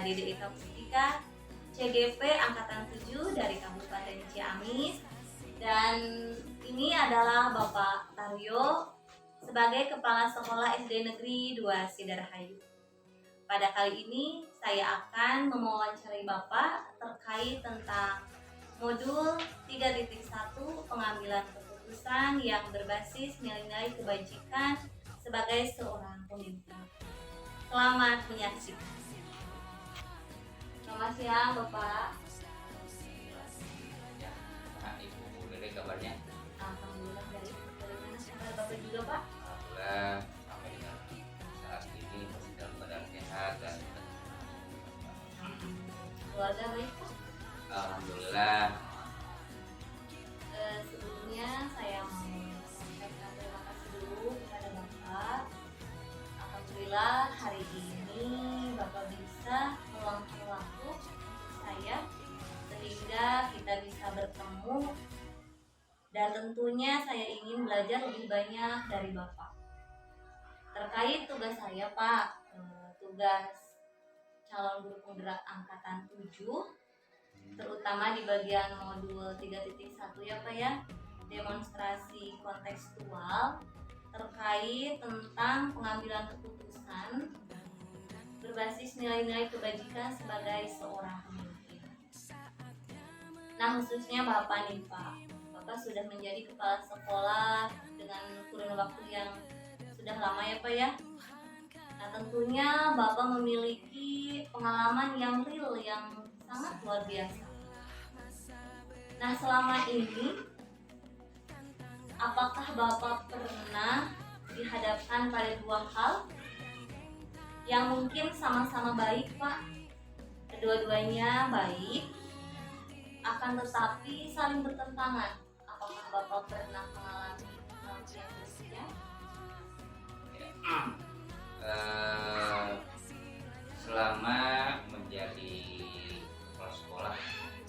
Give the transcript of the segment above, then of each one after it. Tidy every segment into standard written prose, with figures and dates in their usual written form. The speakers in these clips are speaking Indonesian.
DDIK Pustika CGP Angkatan 7 dari Kabupaten Ciamis. Dan ini adalah Bapak Taryo sebagai Kepala Sekolah SD Negeri 2 Sidarhayu. Pada kali ini saya akan mewawancarai Bapak terkait tentang modul 3.1 pengambilan keputusan yang berbasis nilai-nilai kebajikan sebagai seorang pemimpin. Selamat menyaksikan. Selamat siang Bapak. Ibu dari kabarnya? Alhamdulillah, dari mana kabar Bapak juga Pak? Alhamdulillah sampai dengan saat ini masih dalam keadaan sehat dan Keluarga baik Pak? alhamdulillah. Sebelumnya saya mau menyampaikan terima kasih dulu kepada Bapak. Alhamdulillah hari ini Bapak bisa meluangkan waktu untuk saya sehingga kita bisa bertemu, dan tentunya saya ingin belajar lebih banyak dari Bapak terkait tugas saya Pak, tugas calon guru penggerak angkatan 7, terutama di bagian modul 3.1 ya Pak ya, demonstrasi kontekstual terkait tentang pengambilan keputusan berbasis nilai-nilai kebajikan sebagai seorang pemimpin. Nah, khususnya Bapak nih Pak, Bapak sudah menjadi kepala sekolah dengan kurun waktu yang sudah lama ya Pak ya. Nah, tentunya Bapak memiliki pengalaman yang real, yang sangat luar biasa. Nah, selama ini apakah Bapak pernah dihadapkan pada dua hal yang mungkin sama-sama baik Pak? Kedua-duanya baik, akan tetapi saling bertentangan. Apakah Bapak pernah mengalami hal yang demikian? Selama menjadi kepala sekolah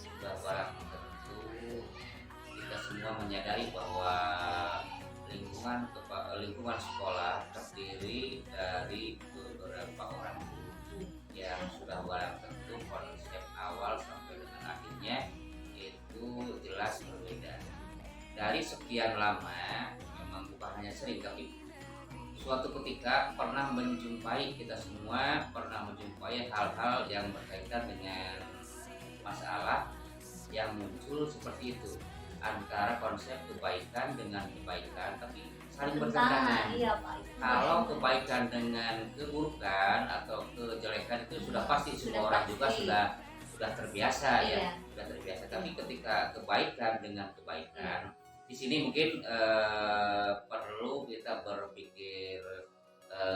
sudah barang tentu kita semua menyadari bahwa lingkungan sekolah terdiri dari beberapa orang guru yang sudah barang tentu konsep awal sampai dengan akhirnya itu jelas berbeda. Dari sekian lama, memang bukan hanya sering, tapi suatu ketika pernah kita semua pernah menjumpai hal-hal yang berkaitan dengan masalah yang muncul seperti itu, antara konsep kebaikan dengan kebaikan tapi saling bertentangan. Iya Pak. Kalau kebaikan dengan keburukan atau kejelekan itu sudah pasti semua orang juga sudah terbiasa. Iya. Ya, sudah terbiasa. Tapi ketika kebaikan dengan kebaikan, di sini mungkin perlu kita berpikir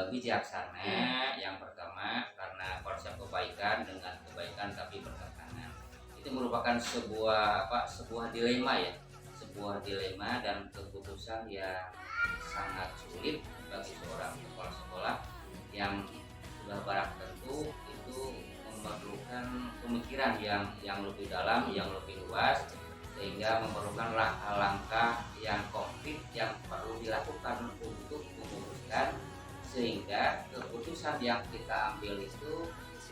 bijaksana. Yang pertama, karena konsep kebaikan dengan kebaikan tapi bertentangan, itu merupakan sebuah dilema ya, sebuah dilema dan keputusan yang sangat sulit bagi seorang kepala sekolah yang sudah barang tentu itu memerlukan pemikiran yang lebih dalam, yang lebih luas, sehingga memerlukan langkah-langkah yang konkret yang perlu dilakukan untuk memutuskan sehingga keputusan yang kita ambil itu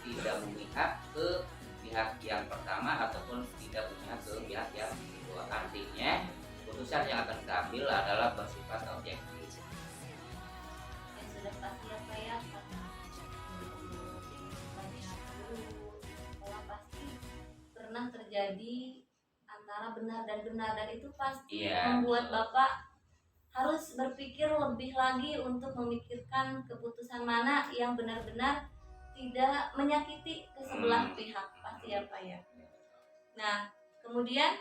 tidak memihak ke pihak yang pertama ataupun tidak memihak ke pihak yang kedua. Artinya keputusan yang akan kita ambil adalah bersifat objektif. Yang sudah pasti apa ya, karena banyak guru sekolah pasti pernah terjadi antara benar dan benar, dan itu pasti membuat Bapak harus berpikir lebih lagi untuk memikirkan keputusan mana yang benar-benar tidak menyakiti ke sebelah pihak, pasti ya Pak ya. Nah, kemudian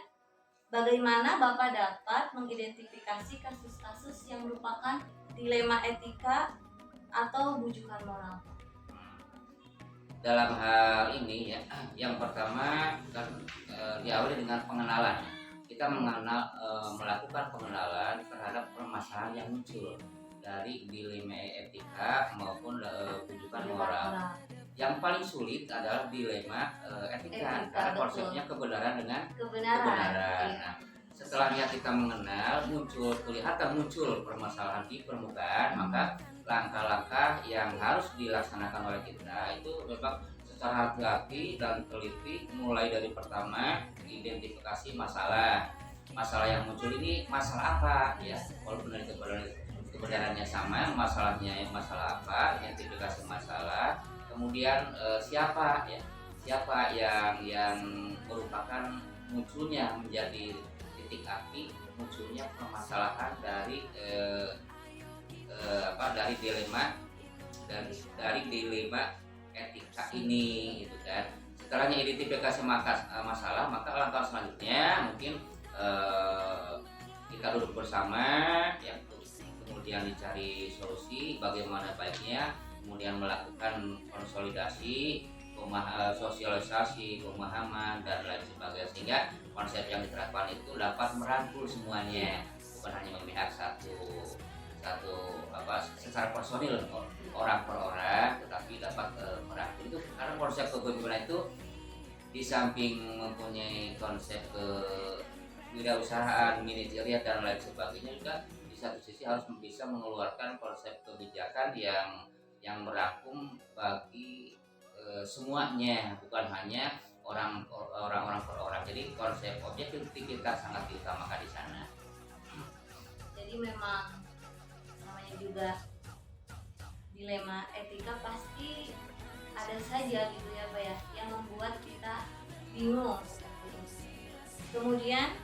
bagaimana Bapak dapat mengidentifikasi kasus-kasus yang merupakan dilema etika atau bujukan moral? Dalam hal ini ya, yang pertama kan diawali dengan pengenalan. Kita melakukan pengenalan terhadap permasalahan yang muncul dari dilema etika maupun bujukan moral. Yang paling sulit adalah dilema etika, karena konsepnya kebenaran dengan kebenaran. Nah, setelahnya kita mengenal, kelihatan muncul permasalahan di permukaan, maka langkah-langkah yang harus dilaksanakan oleh kita itu memang secara hati-hati dan teliti, mulai dari pertama identifikasi masalah. Masalah yang muncul ini masalah apa ya? Walaupun dari kebenarannya sama, masalahnya masalah apa, identifikasi masalah. Kemudian siapa ya? Siapa yang merupakan munculnya menjadi titik api munculnya permasalahan dari dari dilema etika ini gitu kan. Setelahnya identifikasi masalah, maka langkah selanjutnya mungkin kita duduk bersama ya, kemudian dicari solusi bagaimana baiknya, kemudian melakukan konsolidasi, sosialisasi, pemahaman dan lain sebagainya, sehingga konsep yang diterapkan itu dapat merangkul semuanya, bukan hanya memihak satu secara personil orang per orang, tetapi dapat merangkul. Itu karena konsep kepemimpinan itu di samping mempunyai konsep kewirausahaan, manajerial dan lain sebagainya, juga di satu sisi harus bisa mengeluarkan konsep kebijakan yang merangkum bagi semuanya, bukan hanya orang-orang per orang. Jadi konsep objektivitas sangat diutamakan di sana. Jadi memang namanya juga dilema etika pasti ada saja gitu ya Pak ya, yang membuat kita bingung. Kemudian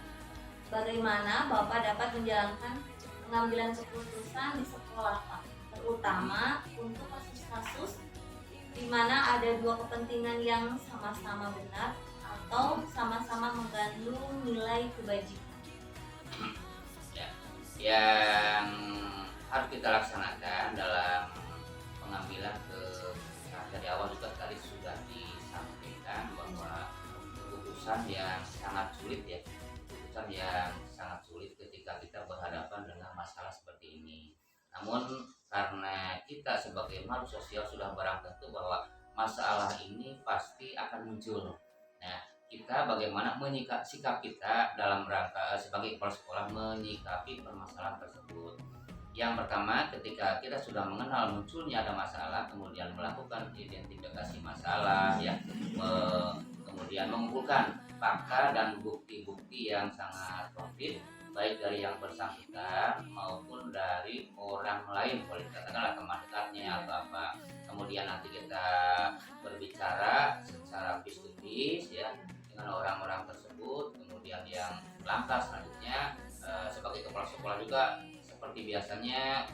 bagaimana Bapak dapat menjalankan pengambilan keputusan di sekolah Pak, terutama untuk kasus-kasus di mana ada dua kepentingan yang sama-sama benar atau sama-sama mengandung nilai kebajikan. Ya, yang harus kita laksanakan dalam pengambilan keputusan dari awal juga tadi sudah disampaikan bahwa keputusan yang sangat sulit ya, keputusan yang sangat sulit ketika kita berhadapan dengan masalah seperti ini. Namun karena kita sebagai makhluk sosial sudah barang tentu bahwa masalah ini pasti akan muncul. Nah, kita bagaimana sikap kita dalam rangka sebagai kepala sekolah menyikapi permasalahan tersebut. Yang pertama, ketika kita sudah mengenal munculnya ada masalah, kemudian melakukan identifikasi masalah ya, kemudian mengumpulkan fakta dan bukti-bukti yang sangat konkret, baik dari yang bersangkutan maupun dari orang lain, boleh katakanlah teman dekatnya atau apa. Kemudian nanti kita berbicara secara face to face ya dengan orang-orang tersebut. Kemudian yang langkah selanjutnya sebagai kepala sekolah juga seperti biasanya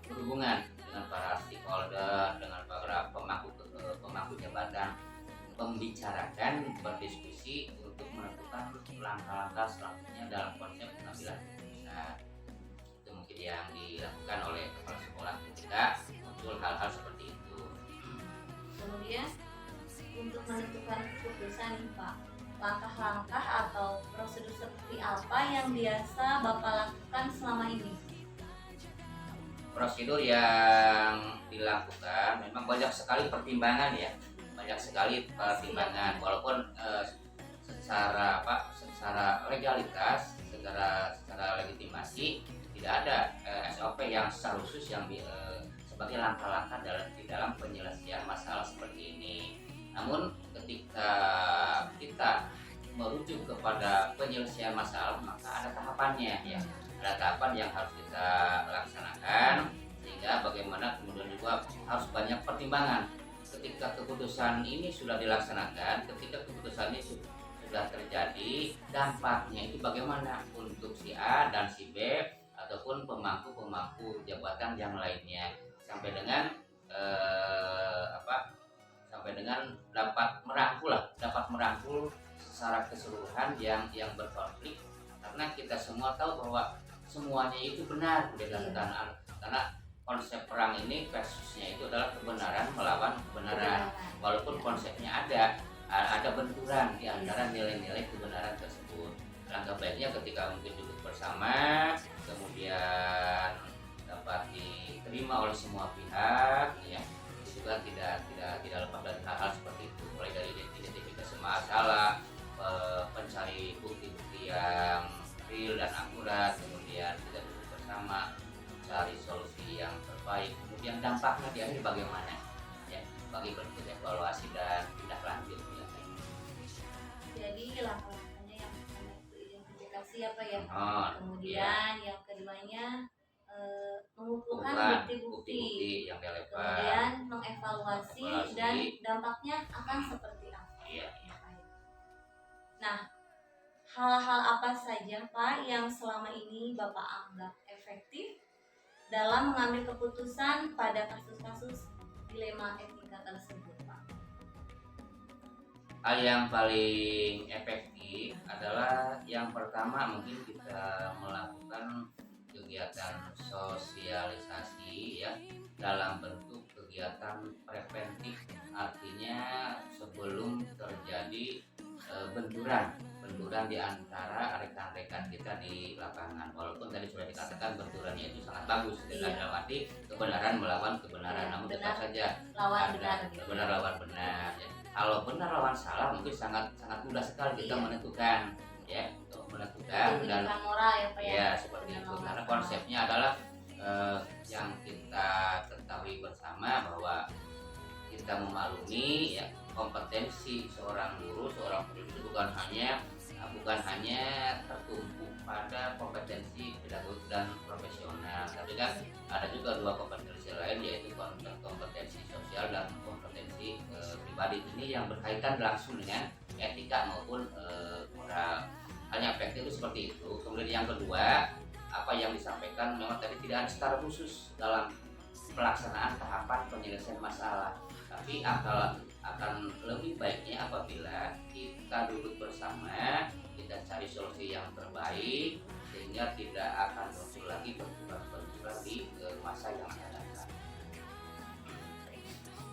berhubungan dengan para stakeholder, dengan para pemangku jabatan, membicarakan, berdiskusi untuk menentukan langkah-langkah selanjutnya dalam konsep pengambilan keputusan. Itu mungkin yang dilakukan oleh kepala sekolah ketika muncul hal-hal seperti itu. Kemudian untuk menentukan keputusan nih Pak, langkah-langkah atau prosedur seperti apa yang biasa Bapak lakukan selama ini? Prosedur yang dilakukan memang banyak sekali pertimbangan ya, walaupun secara legalitas, secara legitimasi tidak ada SOP yang secara khusus yang sebagai langkah-langkah di dalam penyelesaian masalah seperti ini. Namun ketika kita merujuk kepada penyelesaian masalah, maka ada tahapannya ya, ada tahapan yang harus kita laksanakan, sehingga bagaimana kemudian juga harus banyak pertimbangan. Ketika keputusan ini sudah dilaksanakan, ketika keputusan ini sudah terjadi, dampaknya itu bagaimana untuk si A dan si B ataupun pemangku jabatan yang lainnya, sampai dengan dapat merangkul secara keseluruhan yang berkonflik, karena kita semua tahu bahwa semuanya itu benar berdasarkan karena konsep perang ini versusnya itu adalah kebenaran melawan kebenaran. Walaupun konsepnya ada benturan di antara nilai-nilai kebenaran tersebut. Langkah baiknya ketika mungkin duduk bersama, kemudian dapat diterima oleh semua pihak ya, juga tidak lepas dari hal-hal seperti itu, mulai dari identifikasi masalah, mencari bukti-bukti yang real dan akurat, kemudian kita duduk bersama cari solusi yang terbaik, kemudian dampaknya di akhir bagaimana ya. sebagai bentuk evaluasi dan tindak lanjut ya. Jadi langkah-langkahnya yang pertama itu identifikasi apa ya. Oh, Kemudian yang keduanya mengumpulkan bukan bukti-bukti. yang relevan. Kemudian mengevaluasi Evaluasi. dan dampaknya akan seperti apa. Iya. Nah, hal-hal apa saja Pak yang selama ini Bapak anggap efektif dalam mengambil keputusan pada kasus-kasus dilema etika tersebut Pak? Hal yang paling efektif adalah yang pertama mungkin kita melakukan kegiatan sosialisasi ya dalam bentuk kegiatan preventif, artinya sebelum terjadi benturan di antara rekan-rekan kita di lapangan. Walaupun tadi sudah dikatakan benturannya itu sangat bagus dengan dalam arti kebenaran melawan kebenaran, namun tetap saja lawan ada benar. benar lawan benar ya. Kalau benar lawan salah mungkin sangat mudah sekali kita menentukan ya, untuk menentukan dan moral ya Pak ya seperti itu, karena konsepnya adalah yang kita ketahui bersama bahwa kita memaklumi ya kompetensi seorang guru, seorang pendidik bukan hanya tertumpu pada kompetensi pedagogik dan profesional, tapi kan ada juga dua kompetensi lain, yaitu kompetensi sosial dan kompetensi pribadi. Ini yang berkaitan langsung dengan etika maupun moral. Hanya efektif itu seperti itu. Kemudian yang kedua, apa yang disampaikan memang tadi tidak ada secara khusus dalam pelaksanaan tahapan penyelesaian masalah, tapi akan lebih baiknya apabila kita duduk bersama, kita cari solusi yang terbaik sehingga tidak akan muncul lagi benturan di masa yang akan datang.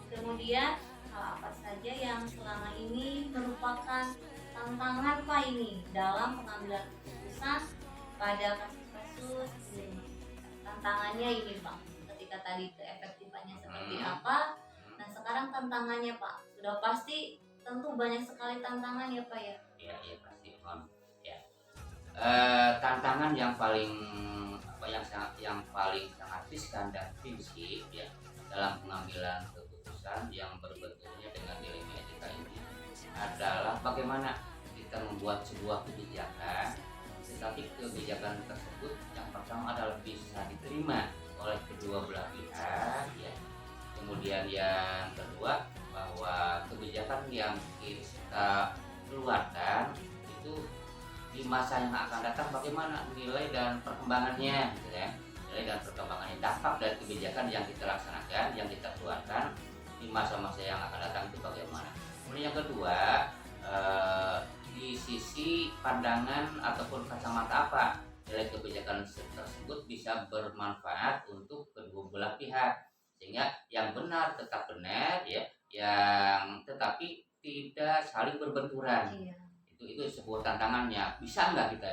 Kemudian hal apa saja yang selama ini merupakan tantangan Pak ini dalam pengambilan keputusan pada kasus-kasus ini? Tantangannya ini Pak, ketika tadi keefektifannya seperti apa, nah sekarang tantangannya Pak, sudah pasti tentu banyak sekali tantangan ya Pak ya? Iya pasti ya. Tantangan yang paling sangat riskan dan prinsip ya dalam pengambilan keputusan yang berbentuknya dengan dilema etika ini adalah bagaimana kita membuat sebuah kebijakan, tetapi kebijakan tersebut yang pertama adalah bisa diterima oleh kedua belah pihak ya. Kemudian yang kedua, bahwa kebijakan yang kita keluarkan itu di masa yang akan datang bagaimana nilai dan perkembangannya gitu ya. Nilai dan perkembangannya, dampak dari kebijakan yang kita laksanakan, yang kita keluarkan di masa-masa yang akan datang itu bagaimana. Kemudian yang kedua, di sisi pandangan ataupun kacamata apa nilai kebijakan tersebut bisa bermanfaat untuk kedua belah pihak, sehingga yang benar tetap benar ya, yang tetapi tidak saling berbenturan. Iya. Itu sebuah tantangannya. Bisa nggak kita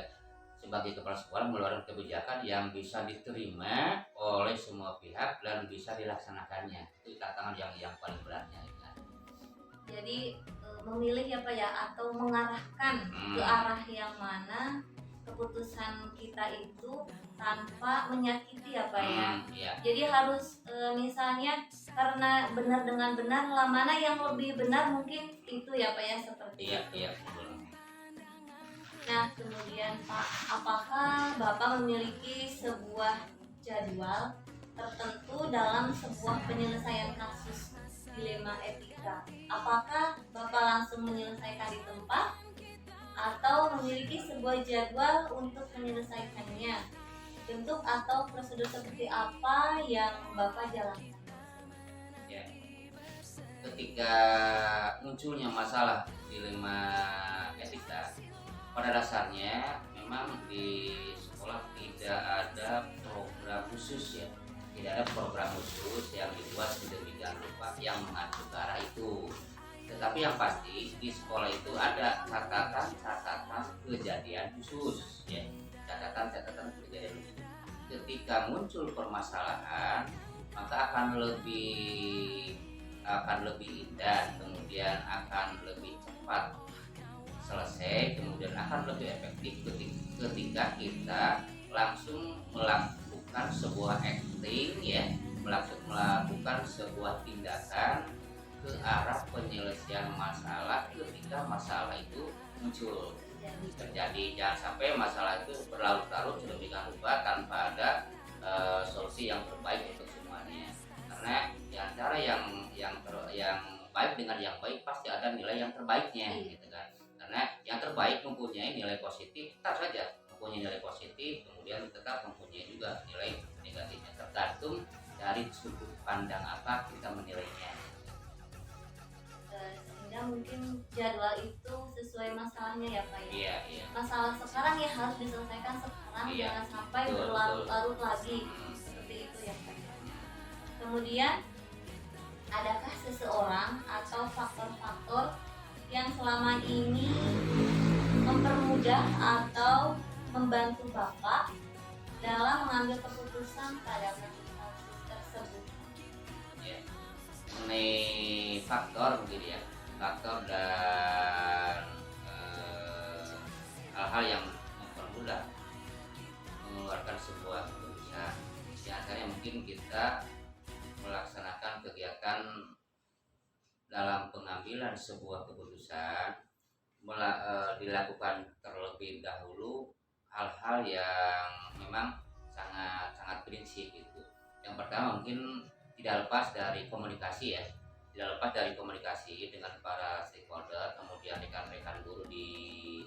sebagai kepala sekolah mengeluarkan kebijakan yang bisa diterima oleh semua pihak dan bisa dilaksanakannya? Itu tantangan yang paling beratnya ya. Jadi memilih ya Pak ya, atau mengarahkan ke arah yang mana keputusan kita itu tanpa menyakiti ya Pak ya. Iya. Jadi harus misalnya karena benar dengan benar, lah mana yang lebih benar mungkin itu ya Pak ya, seperti itu. Iya. Nah kemudian Pak, apakah Bapak memiliki sebuah jadwal tertentu dalam sebuah penyelesaian kasus dilema etika? Apakah Bapak langsung menyelesaikan di tempat atau memiliki sebuah jadwal untuk menyelesaikannya? Bentuk atau prosedur seperti apa yang Bapak jalankan? Ya. Ketika munculnya masalah dilema etika, pada dasarnya memang di sekolah tidak ada program khusus ya, tidak ada program khusus yang dibuat sedemikian rupa yang mengatur ke arah itu. Tetapi yang pasti di sekolah itu ada catatan kejadian khusus ya, catatan kejadian khusus. Ketika muncul permasalahan, maka akan lebih indah, kemudian akan lebih cepat selesai, kemudian akan lebih efektif ketika kita langsung melakukan sebuah acting ya, melakukan sebuah tindakan ke arah penyelesaian masalah ketika masalah itu muncul terjadi. Jangan sampai masalah itu berlarut-larut sedemikian rupa tanpa ada solusi yang terbaik untuk semuanya. Karena di antara yang baik dengan yang baik pasti ada nilai yang terbaiknya, gitu kan. Karena yang terbaik mempunyai nilai positif, tetap saja mempunyai nilai positif, kemudian tetap mempunyai juga nilai negatifnya, tergantung dari sudut pandang apa kita menilainya. Sehingga mungkin jadwal itu sesuai masalahnya ya Pak ya. Iya, iya. Masalah sekarang ya harus diselesaikan sekarang, Iya. jangan sampai Betul, berlarut-larut lagi. Seperti itu ya Pak. Kemudian adakah seseorang atau faktor-faktor yang selama ini mempermudah atau membantu Bapak dalam mengambil keputusan pada kasus tersebut? Ya. Mengenai faktor mungkin ya, faktor dan hal-hal yang mempermudah mengeluarkan sebuah keputusan. Di antaranya mungkin kita melaksanakan kegiatan dalam pengambilan sebuah keputusan dilakukan terlebih dahulu hal-hal yang memang sangat sangat prinsip itu. Yang pertama mungkin tidak lepas dari komunikasi ya, tidak lepas dari komunikasi dengan para stakeholder, kemudian rekan-rekan guru di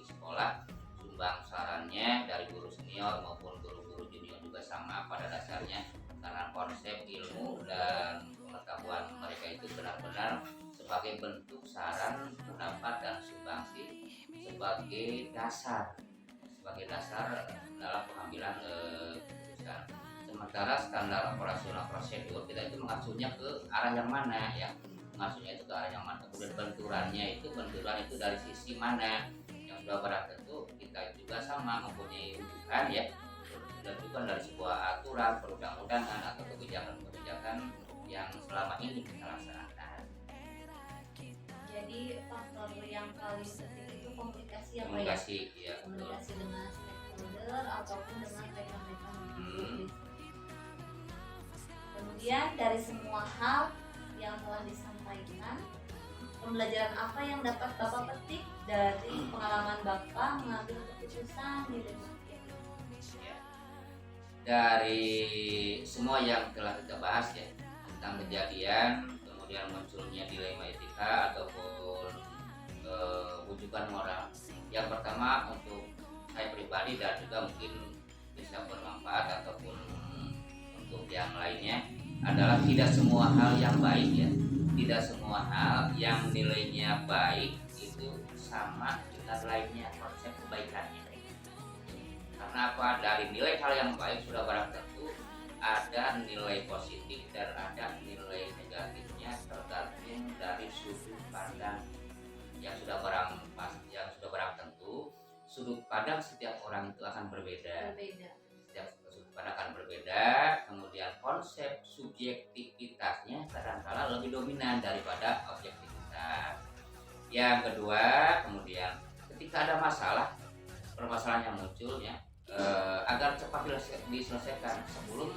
sekolah, sumbang sarannya dari guru senior maupun guru-guru junior juga sama pada dasarnya, karena konsep ilmu dan pengetahuan mereka itu benar-benar sebagai bentuk saran, pendapat dan sumbangsi sebagai dasar dalam pengambilan keputusan. Sementara standar operasional prosedur kita itu mengacunya ke arah yang mana ya, mengacunya itu ke arah yang mana, kemudian benturan itu dari sisi mana yang sudah barang tentu kita juga sama mempunyai rujukan ya, rujukan dari sebuah aturan perundang-undangan atau kebijakan-kebijakan yang selama ini kita laksanakan. Jadi faktor yang paling penting itu komunikasi ya Pak ya? Komunikasi, ya, Komunikasi dengan stakeholder ataupun dengan rekan-rekan guru. Kemudian dari semua hal yang telah disampaikan, pembelajaran apa yang dapat Bapak petik dari pengalaman Bapak mengambil keputusan di Ya. Dari semua yang telah kita bahas ya tentang kejadian, kemudian munculnya dilema etika ataupun wujudan moral. Yang pertama untuk saya pribadi dan juga mungkin bisa bermanfaat ataupun untuk yang lainnya adalah tidak semua hal yang baik ya, tidak semua hal yang nilainya baik itu sama dengan lainnya konsep kebaikannya. Karena apa? Dari nilai hal yang baik sudah barang tentu ada nilai positif dan ada nilai negatifnya, tergantung dari sudut pandang yang sudah barang tentu. Sudut pandang setiap orang itu akan berbeda. Setiap sudut pandang akan berbeda. Kemudian konsep subjektivitasnya kadang-kala lebih dominan daripada objektivitas. Yang kedua, kemudian ketika ada permasalahan yang muncul ya, agar cepat diselesaikan sebelum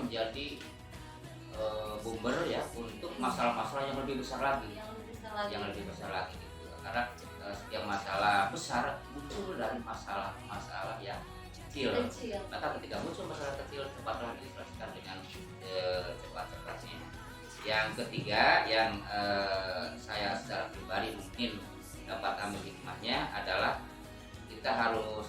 menjadi bumber ya untuk masalah-masalah yang lebih besar lagi, gitu. Karena setiap masalah besar muncul dari masalah-masalah yang kecil. Maka ketika muncul masalah kecil cepatlah diselesaikan dengan cepat-cepatnya. Yang ketiga yang saya secara pribadi mungkin dapat ambil hikmahnya adalah kita harus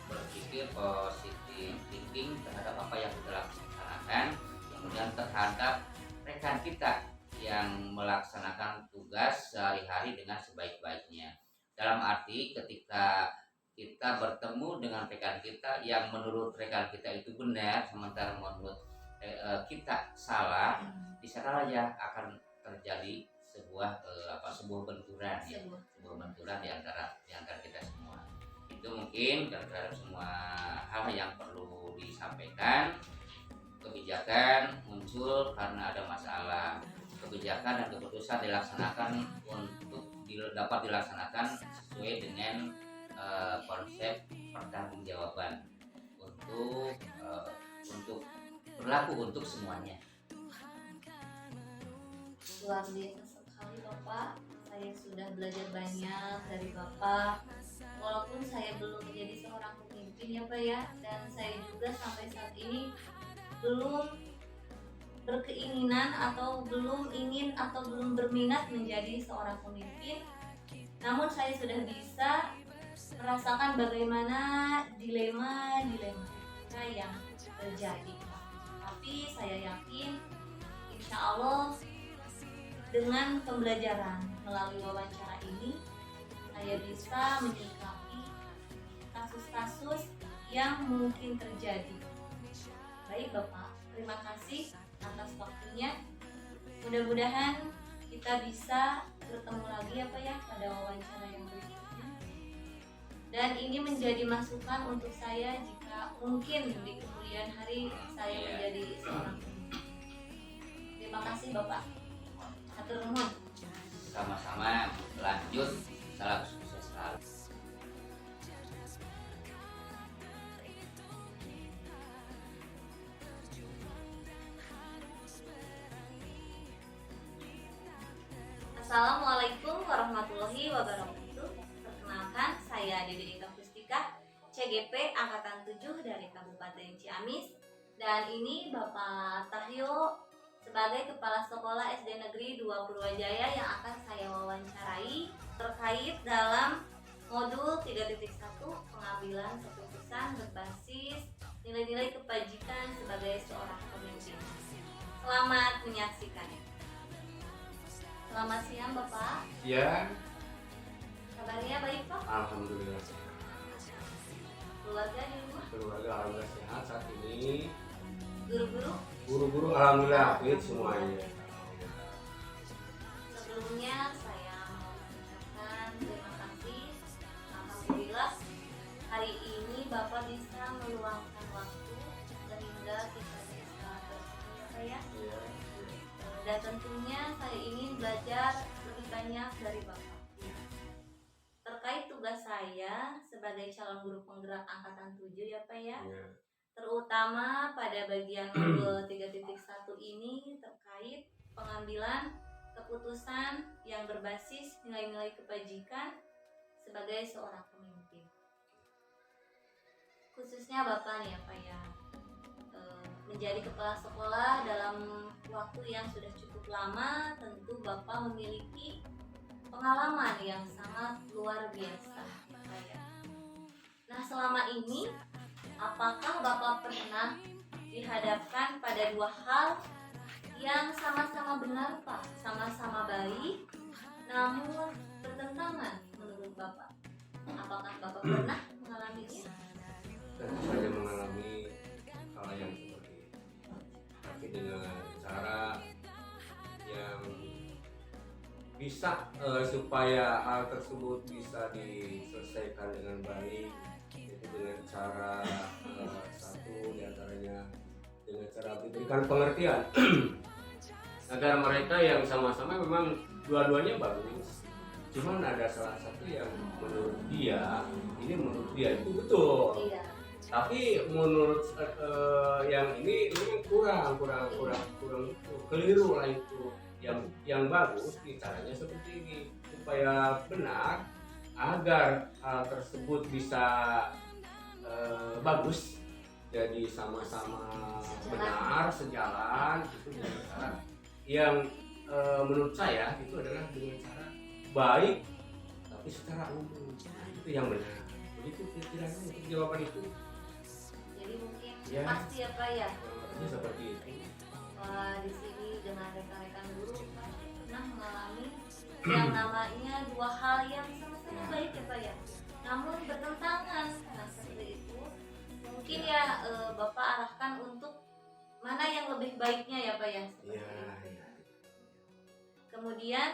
berpikir positif thinking terhadap apa yang kita laksanakan, kemudian terhadap rekan kita yang melaksanakan tugas sehari-hari dengan sebaik-baiknya. Dalam arti ketika kita bertemu dengan rekan kita yang menurut rekan kita itu benar, sementara menurut kita salah, di sana ya akan terjadi sebuah benturan ya, sebuah benturan di antara kita semua. Itu mungkin terhadap semua hal yang perlu disampaikan. Kebijakan muncul karena ada masalah. Kebijakan dan keputusan dilaksanakan untuk dapat dilaksanakan sesuai dengan konsep pertanggungjawaban untuk berlaku untuk semuanya. luar biasa sekali Bapak. Saya sudah belajar banyak dari Bapak. Walaupun saya belum menjadi seorang pemimpin ya Pak ya, dan saya juga sampai saat ini belum berkeinginan atau belum ingin atau belum berminat menjadi seorang pemimpin. Namun saya sudah bisa merasakan bagaimana dilema-dilema yang terjadi. Tapi saya yakin insya Allah dengan pembelajaran melalui wawancara ini saya bisa menyikapi kasus-kasus yang mungkin terjadi. Baik Bapak, terima kasih atas waktunya. Mudah-mudahan kita bisa bertemu lagi ya Pak ya pada wawancara yang berikutnya. Dan ini menjadi masukan untuk saya jika mungkin di kemudian hari saya menjadi seorang pemimpin. Terima kasih Bapak. Hatur nuhun. Sama-sama, lanjut. Salam sukses selalu. Assalamualaikum warahmatullahi wabarakatuh. Perkenalkan, saya Dede Eka Pustika, CGP Angkatan 7 dari Kabupaten Ciamis. Dan ini Bapak Tahyo sebagai Kepala Sekolah SD Negeri 2 Purwajaya yang akan saya wawancarai terkait dalam modul 3.1 pengambilan keputusan berbasis nilai-nilai kebajikan sebagai seorang pemimpin. Selamat menyaksikan. Selamat siang Bapak. Ya, Kabarnya baik Pak? alhamdulillah Keluarga di rumah? keluarga alhamdulillah sehat saat ini. Guru-guru? Guru-guru alhamdulillah fit semuanya. Sebelumnya saya mau mengucapkan terima kasih. Alhamdulillah hari ini Bapak bisa meluangkan waktu sehingga kita bisa bertemu ya Pak ya. Ya, Dan tentunya saya ingin belajar lebih banyak dari Bapak terkait tugas saya sebagai calon guru penggerak angkatan 7 ya Pak ya. ya. Terutama pada bagian modul 3.1 ini terkait pengambilan keputusan yang berbasis nilai-nilai kebajikan sebagai seorang pemimpin. Khususnya Bapak nih ya Pak ya, menjadi kepala sekolah dalam waktu yang sudah cukup lama, tentu Bapak memiliki pengalaman yang sangat luar biasa Pak ya. Nah selama ini apakah Bapak pernah dihadapkan pada dua hal yang sama-sama benar Pak, sama-sama baik, namun bertentangan menurut Bapak? Apakah Bapak pernah mengalaminya? Tentu saja mengalami hal yang seperti itu, tapi dengan cara yang bisa supaya hal tersebut bisa diselesaikan dengan baik, yaitu dengan cara satu diantaranya dengan cara diberikan pengertian agar mereka yang sama-sama memang dua-duanya bagus, cuman ada salah satu yang menurut dia itu betul, Iya. tapi menurut yang ini kurang keliru lah itu. Yang bagus caranya seperti ini supaya benar, agar hal tersebut bisa bagus, jadi sama-sama benar sejalan, itu dengan cara yang menurut saya itu adalah dengan cara baik tapi secara umum. Nah, itu yang benar. Begitu kira-kira untuk jawaban itu. Jadi mungkin Ya. pasti ya Pak ya. Ini seperti itu. Di sini dengan rekan-rekan guru pasti pernah mengalami yang namanya dua hal yang sama-sama baik ya Pak ya, namun bertentangan. Nah seperti itu mungkin ya Bapak arahkan untuk mana yang lebih baiknya ya Pak ya. Seperti Ya, itu. ya. Kemudian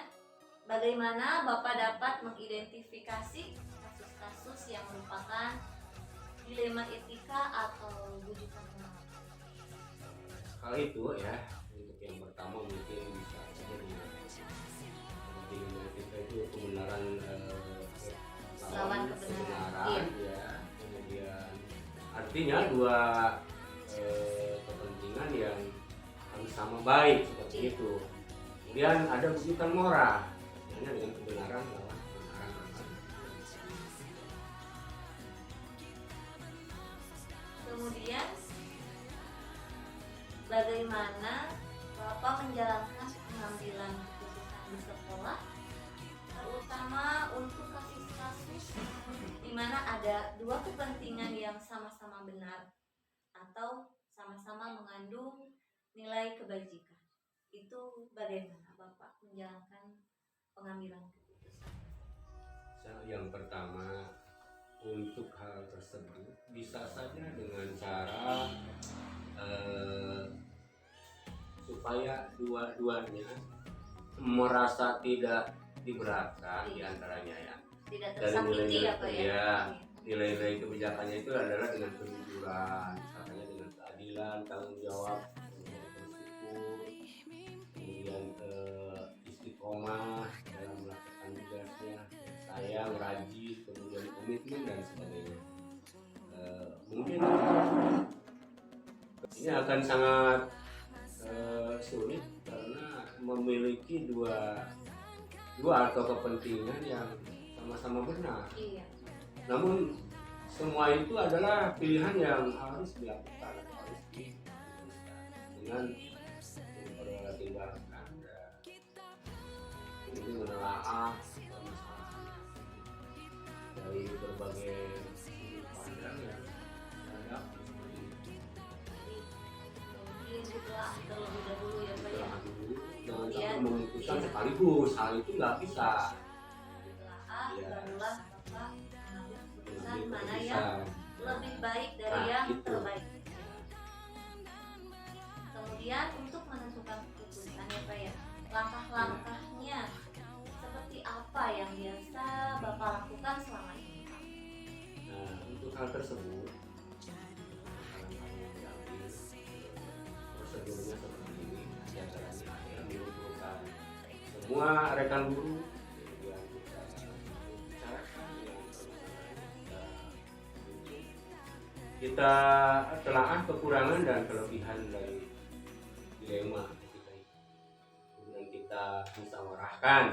bagaimana Bapak dapat mengidentifikasi kasus-kasus yang merupakan dilema etika atau bujukan moral? Hal itu ya, untuk yang pertama mungkin bisa saja dengan kita itu kebenaran Lawan kebenaran. ya. Kemudian artinya dua kepentingan yang harus sama baik seperti Iya. itu. Kemudian ada bujukan moral, hanya dengan kebenaran lawan kebenaran. Kemudian bagaimana Bapak menjalankan pengambilan keputusan di sekolah, terutama untuk kasus-kasus di mana ada dua kepentingan yang sama-sama benar atau sama-sama mengandung nilai kebajikan. Itu bagaimana Bapak menjalankan pengambilan keputusan? Yang pertama, untuk hal tersebut bisa saja dengan cara supaya dua-duanya merasa tidak diberatkan diantaranya ya. Tidak Dan tersakiti ya Pak ya? ya, nilai-nilai kebijakannya itu adalah dengan kejujuran, katanya dengan keadilan, tanggung jawab, bersyukur, kemudian istiqomah dalam melakukan tugasnya, sayang, rajin, kemudian komitmen dan sebagainya. Mungkin ini akan sangat sulit karena memiliki dua atau kepentingan yang sama-sama benar. Iya. Namun semua itu adalah pilihan yang harus dilakukan, harus diputuskan dengan mempertimbangkan ini menelaah dari berbagai sudut pandang yang ada. Mungkin ditelaah terlebih dahulu ya Pak ya. Jangan sampai memutuskan sekaligus, hal itu nggak bisa. Ditelaah, Iya. barulah Bapak mengambil keputusan Jadi mana bisa. yang lebih baik dari Nah, yang itu. terbaik. Kemudian untuk menentukan keputusan ya Pak ya, langkah-langkahnya seperti apa yang biasa Bapak lakukan selama ini? Nah, untuk hal tersebut prosedurnya seperti ini. Diantaranya adalah mengumpulkan semua rekan guru yang kita bicarakan, kita telaah kekurangan dan kelebihan dari dilema ketika itu. Kemudian kita musyawarahkan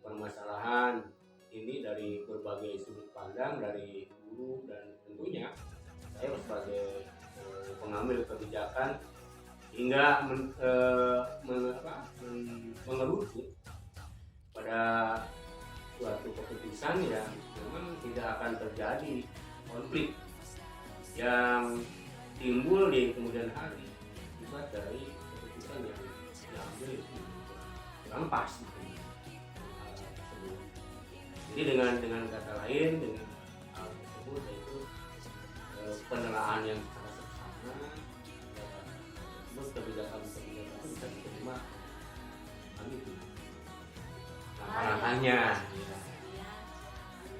permasalahan ini dari berbagai sudut pandang dari guru, dan tentunya saya sebagai pengambil kebijakan hingga mengerucut pada suatu keputusan yang memang tidak akan terjadi konflik yang timbul di kemudian hari akibat dari keputusan yang diambil itu kurang pas. Jadi dengan kata lain, dengan hal tersebut yaitu penelaahan yang secara seksama, kebijakan itu bisa diterima kami itu. Langkah-langkahnya,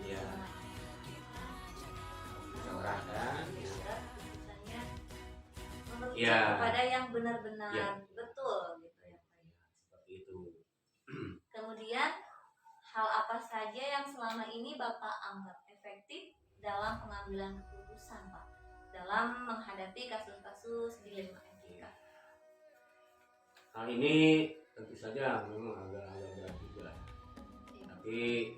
ya, musyawarahkan, Keputusannya memerujuk Ya. kepada yang benar-benar Ya. betul gitu ya Pak ya. seperti itu. Kemudian hal apa saja yang selama ini Bapak anggap efektif dalam pengambilan keputusan Pak dalam menghadapi kasus-kasus dilema etika? Hal ini tentu saja memang agak berat juga, tapi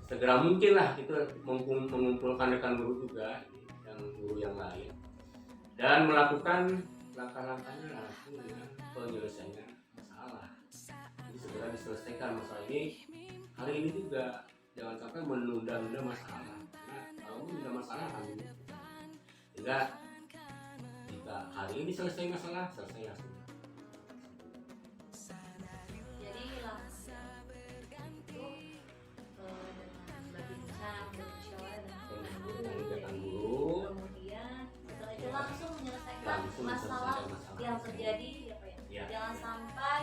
segera mungkin lah kita mengumpulkan rekan guru juga yang guru yang lain dan melakukan langkah-langkahnya langsung dengan penyelesaian masalah. Jadi segera diselesaikan masalah ini hari ini juga, jangan sampai menunda-nunda masalah. Nah, kalau menunda masalah hari ini, jika hari ini selesai masalah, selesai langsung. Jadi langsung itu dengan berbincang, bermusyawarah dengan Rekan guru, kemudian setelah itu langsung menyelesaikan langsung masalah selesaikan masalah. yang terjadi ya Pak ya. Ya. Jangan sampai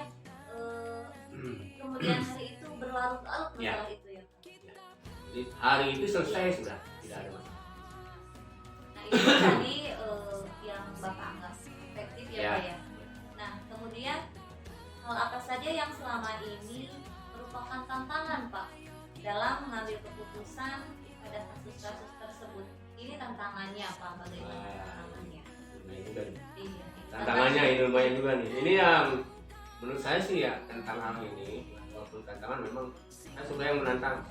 kemudian hari itu berlarut-larut Ya. masalah itu ya Pak. Jadi hari itu selesai sudah, tidak ada masalah. Nah itu tadi yang Bapak anggap efektif ya Ya. Pak ya. Nah kemudian hal apa saja yang selama ini merupakan tantangan Pak dalam mengambil keputusan pada kasus-kasus tersebut? Ini tantangannya Pak, bagaimana tantangannya? Nah itu kan Iya. tantangannya ini lumayan juga nih. Ini yang menurut saya sih ya tentang hal ini, walaupun tantangan memang saya suka yang menantang,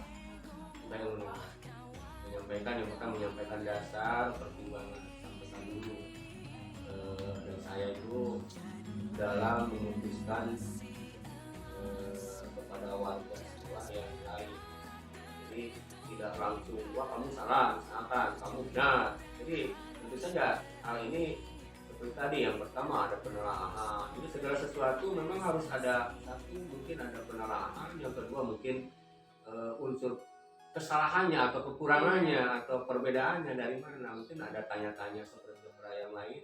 menyampaikan yang pertama menyampaikan dasar pertimbangan sampaikan dulu dan saya itu dalam memutuskan kepada warga sekolah yang lain. Jadi tidak langsung wah kamu salah, misalkan kamu benar. Jadi tentu saja hal ini seperti tadi yang pertama ada penelaahan. Jadi segala sesuatu memang harus ada satu mungkin ada penelaahan, yang kedua mungkin unsur kesalahannya atau kekurangannya atau perbedaannya dari mana. Mungkin ada tanya-tanya seperti kepada yang lain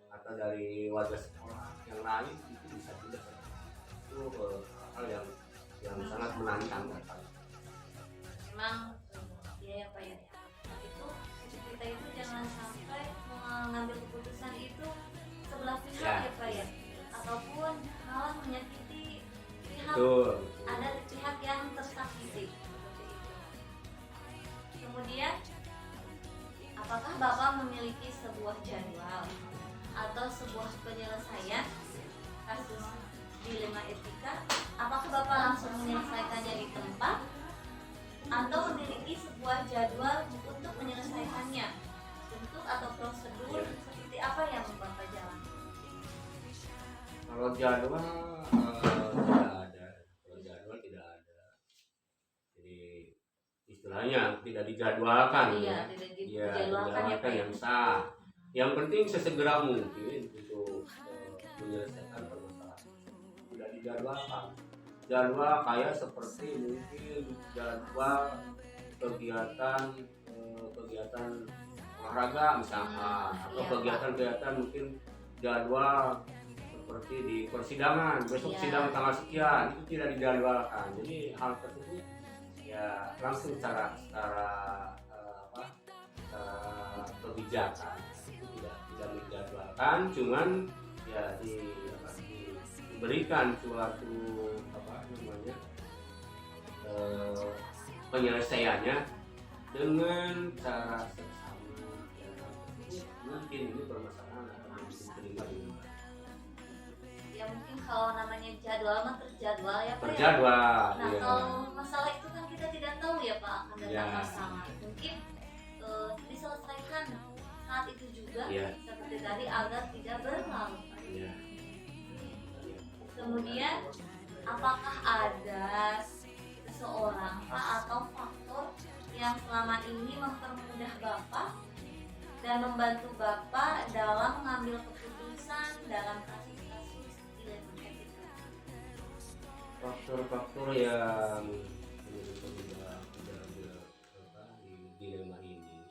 atau dari warga sekolah yang lain itu bisa juga itu hal yang sangat menantang. Memang ya Pak ya, itu kita itu jangan sampai mengambil keputusan itu sebelah pihak ya Pak ya, ataupun malah menyakiti pihak, ada pihak yang tersakiti seperti itu. Kemudian apakah Bapak memiliki sebuah jadwal atau sebuah penyelesaian kasus dilema etika? Apakah Bapak langsung menyelesaikannya di tempat atau memiliki sebuah jadwal untuk menyelesaikannya? Bentuk atau prosedur seperti apa yang Bapak jalankan? Kalau jadwal tidak ada, jadi istilahnya tidak dijadwalkan. Iya, tidak dijadwalkan yang sah. Yang penting sesegera mungkin untuk menyelesaikan permasalahan. Tidak dijadwalkan. Jadwal kayak seperti mungkin jadwal kegiatan olahraga misalkan, atau kegiatan mungkin jadwal seperti di persidangan besok sidang tanggal sekian, itu tidak dijadwalkan. Jadi hal tersebut ya langsung secara kebijakan itu tidak dijadwalkan, cuman ya diberikan suatu penyelesaiannya dengan cara seksama. Ya, mungkin ini permasalahan akan diterima di ya mungkin kalau namanya jadwal mah terjadwal ya Pak. Terjadwal. Nah kalau masalah itu kan kita tidak tahu ya Pak akan datang masalah. Mungkin diselesaikan saat itu juga seperti tadi agar tidak berlarut. Kemudian apakah ada seseorang Pak atau faktor yang selama ini mempermudah Bapak dan membantu Bapak dalam mengambil keputusan dalam kasus-kasus dilema etika? Faktor-faktor yang di dilema ini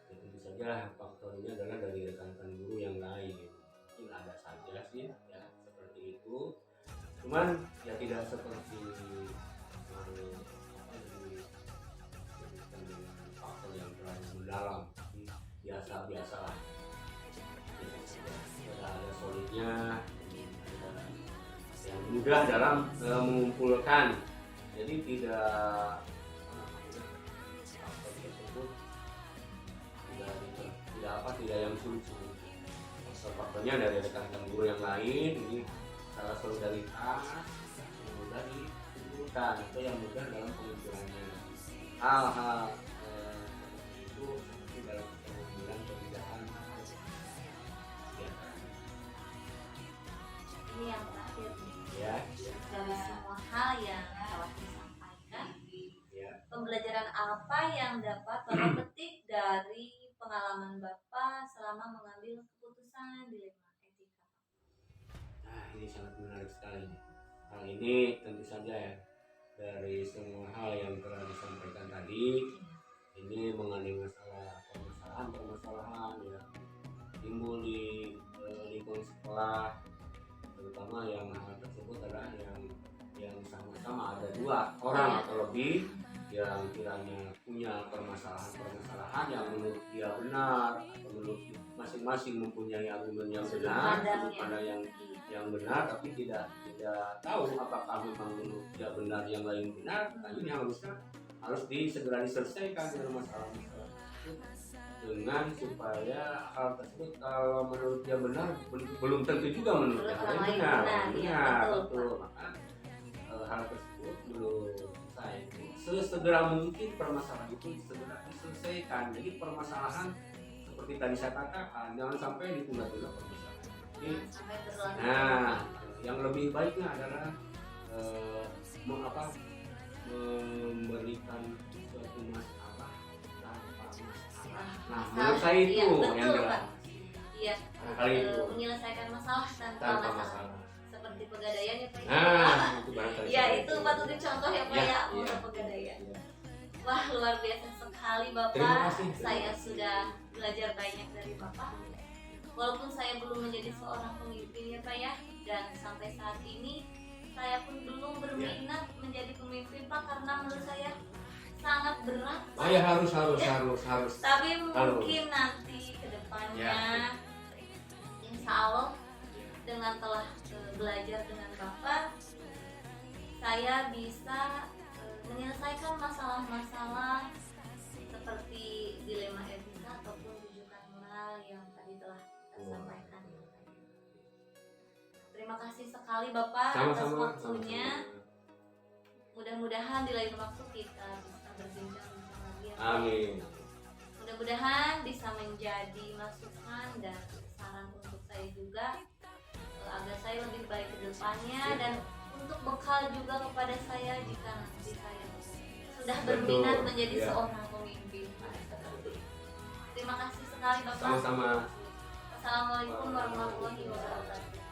tentu saja faktornya adalah dari rekan-rekan guru yang lain. Mungkin ada saja sih ya seperti itu, cuman ya tidak seperti faktor yang terlalu mendalam, biasa lah. Ada solidnya, yang mudah dalam mengumpulkan, jadi tidak faktor tersebut tidak yang sulit. Faktornya dari rekan-rekan guru yang lain, ini salah solidaritas yang mudah dikumpulkan atau yang mudah dalam pengumpulannya. Hal-hal seperti itu seperti dalam pengumpulan kebijakan. Ini yang terakhir nih. Dari Ya. semua hal yang telah disampaikan, pembelajaran apa yang dapat Bapak petik dari pengalaman Bapak selama mengambil keputusan dilema etika? Nah, ini sangat menarik sekali. Hal ini tentu saja ya, dari semua hal yang telah disampaikan tadi, ini mengandung permasalahan ya timbul di lingkungan sekolah, terutama yang hal tersebut adalah yang sama-sama ada dua orang atau lebih yang kiranya punya permasalahan yang menurut dia benar atau menurut masing-masing mempunyai argumen yang benar, ada yang benar, tapi tidak tahu apakah memang menurut dia benar yang lain benar. Nah, ini harus segera diselesaikan dengan masalah itu dengan supaya hal tersebut kalau menurut dia benar belum tentu juga menurut Menurut yang orang lain lain benar. benar, iya, betul, Betul. Maka hal tersebut belum selesai. Sesegera mungkin permasalahan itu segera diselesaikan. Jadi permasalahan seperti tadi saya katakan, jangan sampai ditunda-tunda permasalahan. Jadi, sampai berlarut. nah, yang lebih baiknya adalah memberikan suatu masalah tanpa masalah. Nah, menurut saya itu Iya, betul, yang jelas. Pak. Iya, Kali itu menyelesaikan masalah tanpa tanpa masalah. masalah. Seperti pegadaian ya Pak. Nah, itu barangkali. Ya itu patut dicontoh ya Pak Ya, ya, iya. untuk pegadaian. Iya. Wah luar biasa sekali Bapak. Terima kasih. Saya sudah belajar banyak dari Bapak. Walaupun saya belum menjadi seorang pemimpin ya Pak ya, dan sampai saat ini saya pun belum berminat menjadi pemimpin Pak, karena menurut saya sangat berat Pak. Oh ya harus. Tapi mungkin nanti ke depannya Ya. insya Allah dengan telah belajar dengan Bapak, saya bisa menyelesaikan masalah-masalah seperti dilema etika ataupun rujukan moral yang tadi telah kita sampaikan. Terima kasih sekali Bapak atas waktunya. Mudah-mudahan di lain waktu kita bisa berbincang-bincang lagi ya, Pak. Amin. Mudah-mudahan bisa menjadi masukan dan saran untuk saya juga, agar saya lebih baik ke depannya, dan untuk bekal juga kepada saya jika nanti saya sudah berminat menjadi ya. seorang pemimpin. Terima kasih sekali Bapak. Sama-sama. Assalamualaikum warahmatullahi wabarakatuh.